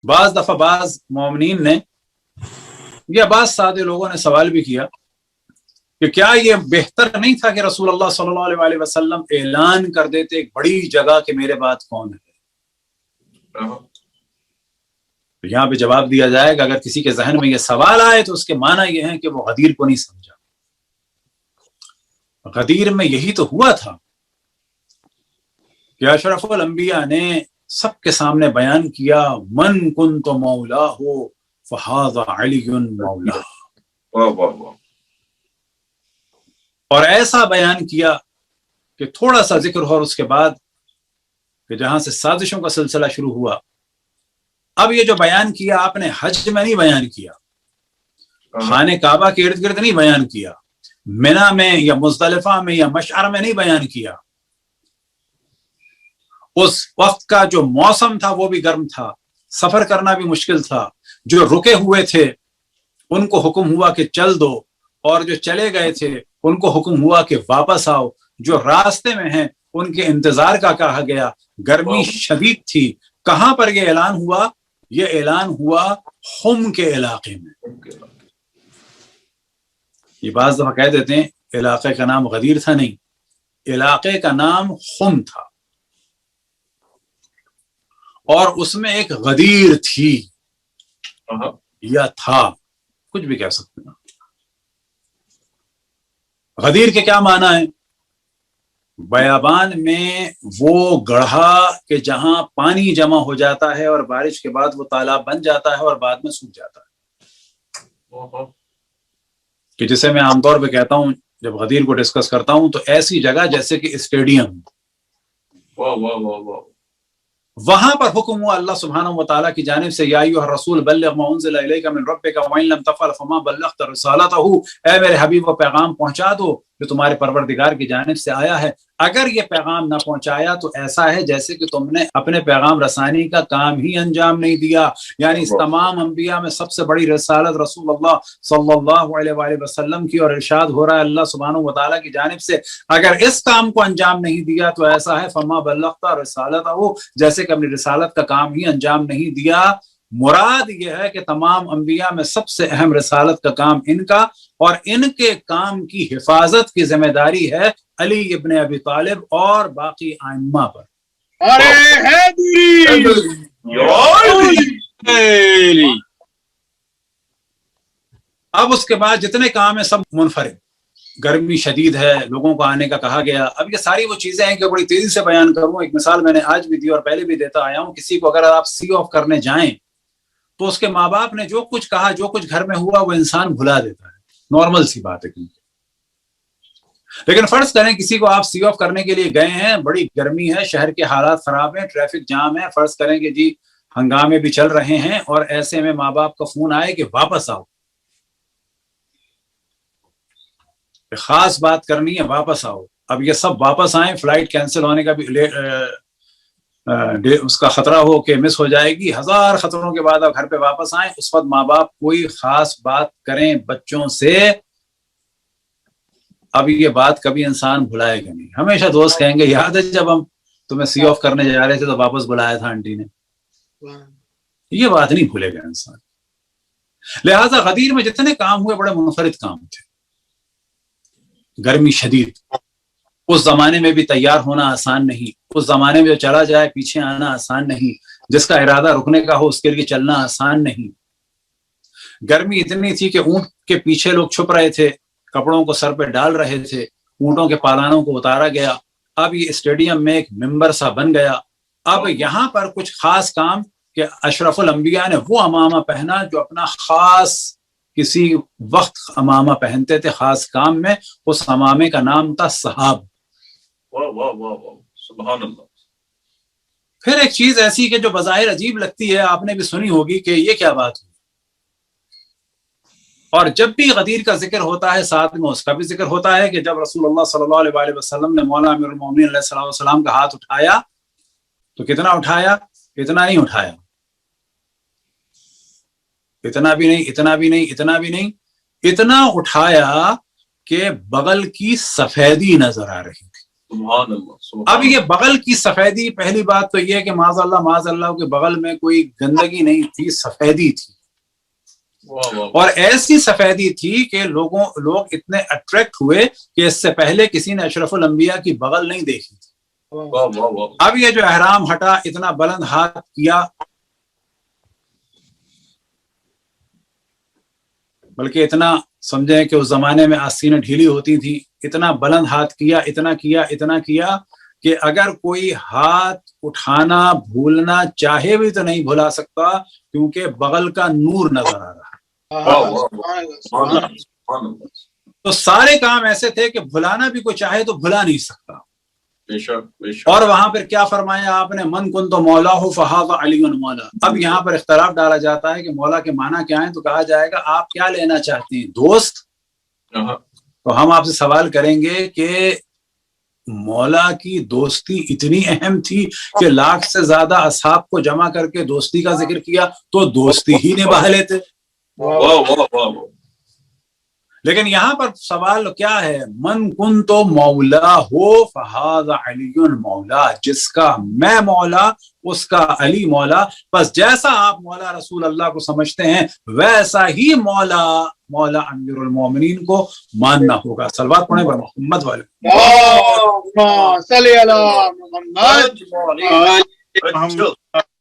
بعض دفعہ بعض مومنین نے یا بعض سادے لوگوں نے سوال بھی کیا کہ کیا یہ بہتر نہیں تھا کہ رسول اللہ صلی اللہ علیہ وسلم اعلان کر دیتے ایک بڑی جگہ کہ میرے بعد کون ہے؟ تو یہاں پہ جواب دیا جائے گا اگر کسی کے ذہن میں یہ سوال آئے تو اس کے معنی یہ ہے کہ وہ غدیر کو نہیں سمجھا. غدیر میں یہی تو ہوا تھا کہ اشرف الانبیاء نے سب کے سامنے بیان کیا من کنت مولا ہو فہذا علی مولا، اور ایسا بیان کیا کہ تھوڑا سا ذکر ہو اور اس کے بعد کہ جہاں سے سازشوں کا سلسلہ شروع ہوا. اب یہ جو بیان کیا آپ نے حج میں نہیں بیان کیا، خانہ کعبہ کے ارد گرد نہیں بیان کیا، منا میں یا مزدلفہ میں یا مشعر میں نہیں بیان کیا. اس وقت کا جو موسم تھا وہ بھی گرم تھا، سفر کرنا بھی مشکل تھا. جو رکے ہوئے تھے ان کو حکم ہوا کہ چل دو، اور جو چلے گئے تھے ان کو حکم ہوا کہ واپس آؤ. جو راستے میں ہیں ان کے انتظار کا کہا گیا. گرمی شدید تھی. کہاں پر یہ اعلان ہوا؟ یہ اعلان ہوا خم کے علاقے میں. یہ بعض دفعہ کہہ دیتے ہیں علاقے کا نام غدیر تھا، نہیں، علاقے کا نام خم تھا، اور اس میں ایک غدیر تھی یا تھا، کچھ بھی کہہ سکتے ہیں. غدیر کے کیا معنی ہے؟ بیابان میں وہ گڑھا کہ جہاں پانی جمع ہو جاتا ہے اور بارش کے بعد وہ تالاب بن جاتا ہے اور بعد میں سوکھ جاتا ہے، کہ جسے میں عام طور پہ کہتا ہوں جب غدیر کو ڈسکس کرتا ہوں تو ایسی جگہ جیسے کہ اسٹیڈیم. وہاں پر حکم ہوا اللہ سبحانہ و تعالیٰ کی جانب سے یا ایھا الرسول بلغ ما انزل الیک من ربک وان لم تفعل فما بلغت رسالتہ، اے میرے حبیب وہ پیغام پہنچا دو جو تمہارے پروردگار کی جانب سے آیا ہے. اگر یہ پیغام نہ پہنچایا تو ایسا ہے جیسے کہ تم نے اپنے پیغام رسانی کا کام ہی انجام نہیں دیا. یعنی اس تمام انبیاء میں سب سے بڑی رسالت رسول اللہ صلی اللہ علیہ وآلہ وسلم کی، اور ارشاد ہو رہا ہے اللہ سبحانہ و تعالیٰ کی جانب سے اگر اس کام کو انجام نہیں دیا تو ایسا ہے فما بلغت رسالتہ، جیسے کہ اپنی رسالت کا کام ہی انجام نہیں دیا. مراد یہ ہے کہ تمام انبیاء میں سب سے اہم رسالت کا کام ان کا، اور ان کے کام کی حفاظت کی ذمہ داری ہے علی ابن ابی طالب اور باقی ائمہ پر. اب اس کے بعد جتنے کام ہیں سب منفرد. گرمی شدید ہے، لوگوں کو آنے کا کہا گیا. اب یہ ساری وہ چیزیں ہیں کہ بڑی تیزی سے بیان کروں. ایک مثال میں نے آج بھی دی اور پہلے بھی دیتا آیا ہوں. کسی کو اگر آپ سی آف کرنے جائیں تو اس کے ماں باپ نے جو کچھ کہا، جو کچھ گھر میں ہوا، وہ انسان بھلا دیتا ہے. نارمل سی بات ہے. لیکن فرض کریں کسی کو آپ سی آف کرنے کے لیے گئے ہیں، بڑی گرمی ہے، شہر کے حالات خراب ہیں، ٹریفک جام ہے، فرض کریں کہ جی ہنگامے بھی چل رہے ہیں، اور ایسے میں ماں باپ کا فون آئے کہ واپس آؤ، خاص بات کرنی ہے، واپس آؤ. اب یہ سب واپس آئیں، فلائٹ کینسل ہونے کا بھی اس کا خطرہ ہو کہ مس ہو جائے گی، ہزار خطروں کے بعد اب گھر پہ واپس آئیں. اس وقت ماں باپ کوئی خاص بات کریں بچوں سے، اب یہ بات کبھی انسان بھلائے گا نہیں. ہمیشہ دوست کہیں گے یاد ہے جب ہم تمہیں سی آف کرنے جا رہے تھے تو واپس بلایا تھا آنٹی نے. یہ بات نہیں بھولے گا انسان. لہذا غدیر میں جتنے کام ہوئے بڑے منفرد کام تھے. گرمی شدید، اس زمانے میں بھی تیار ہونا آسان نہیں. اس زمانے میں جو چلا جائے پیچھے آنا آسان نہیں. جس کا ارادہ رکنے کا ہو اس کے لیے چلنا آسان نہیں. گرمی اتنی تھی کہ اونٹ کے پیچھے لوگ چھپ رہے تھے، کپڑوں کو سر پہ ڈال رہے تھے، اونٹوں کے پالانوں کو اتارا گیا. اب یہ اسٹیڈیم میں ایک ممبر سا بن گیا. اب یہاں پر کچھ خاص کام کہ اشرف الانبیاء نے وہ امامہ پہنا جو اپنا خاص کسی وقت امامہ پہنتے تھے خاص کام میں. اس امامے کا نام تھا صحاب. سبحان اللہ. پھر ایک چیز ایسی کہ جو بظاہر عجیب لگتی ہے، آپ نے بھی سنی ہوگی کہ یہ کیا بات ہوئی. اور جب بھی غدیر کا ذکر ہوتا ہے ساتھ میں اس کا بھی ذکر ہوتا ہے کہ جب رسول اللہ صلی اللہ علیہ وسلم نے مولانا امیر المومنین علیہ السلام کا ہاتھ اٹھایا تو کتنا اٹھایا؟ اتنا نہیں اٹھایا، اتنا بھی نہیں، اتنا بھی نہیں، اتنا بھی نہیں، اتنا اٹھایا کہ بغل کی سفیدی نظر آ رہی تھی. سبحان اللہ. اب یہ بغل کی سفیدی، پہلی بات تو یہ کہ معاذ اللہ کے بغل میں کوئی گندگی نہیں تھی، سفیدی تھی، اور ایسی سفیدی تھی کہ لوگ اتنے اٹریکٹ ہوئے کہ اس سے پہلے کسی نے اشرف الانبیاء کی بغل نہیں دیکھی تھی. اب یہ جو احرام ہٹا، اتنا بلند ہاتھ کیا، بلکہ اتنا سمجھیں کہ اس زمانے میں آستینیں ڈھیلی ہوتی تھی، اتنا بلند ہاتھ کیا، اتنا کیا کہ اگر کوئی ہاتھ اٹھانا بھولنا چاہے بھی تو نہیں بھلا سکتا، کیونکہ بغل کا نور نظر آ رہا. تو سارے کام ایسے تھے کہ بھلانا بھی کوئی چاہے تو بھلا نہیں سکتا. اور وہاں پر کیا فرمایا آپ نے؟ من کن تو مولا ہو فہذا علی مولا. اب یہاں پر اختلاف ڈالا جاتا ہے کہ مولا کے معنی کیا ہیں، تو کہا جائے گا آپ کیا لینا چاہتے ہیں، دوست؟ تو ہم آپ سے سوال کریں گے کہ مولا کی دوستی اتنی اہم تھی کہ لاکھ سے زیادہ اصحاب کو جمع کر کے دوستی کا ذکر کیا تو دوستی ہی نبھا لیتے. لیکن یہاں پر سوال کیا ہے؟ من کن تو مولا ہو فہذا علی مولا، جس کا میں مولا اس کا علی مولا. بس جیسا آپ مولا رسول اللہ کو سمجھتے ہیں ویسا ہی مولا امیر المومنین کو ماننا ہوگا. صلوات پڑھیں بر محمد والے. اللهم صل علی محمد.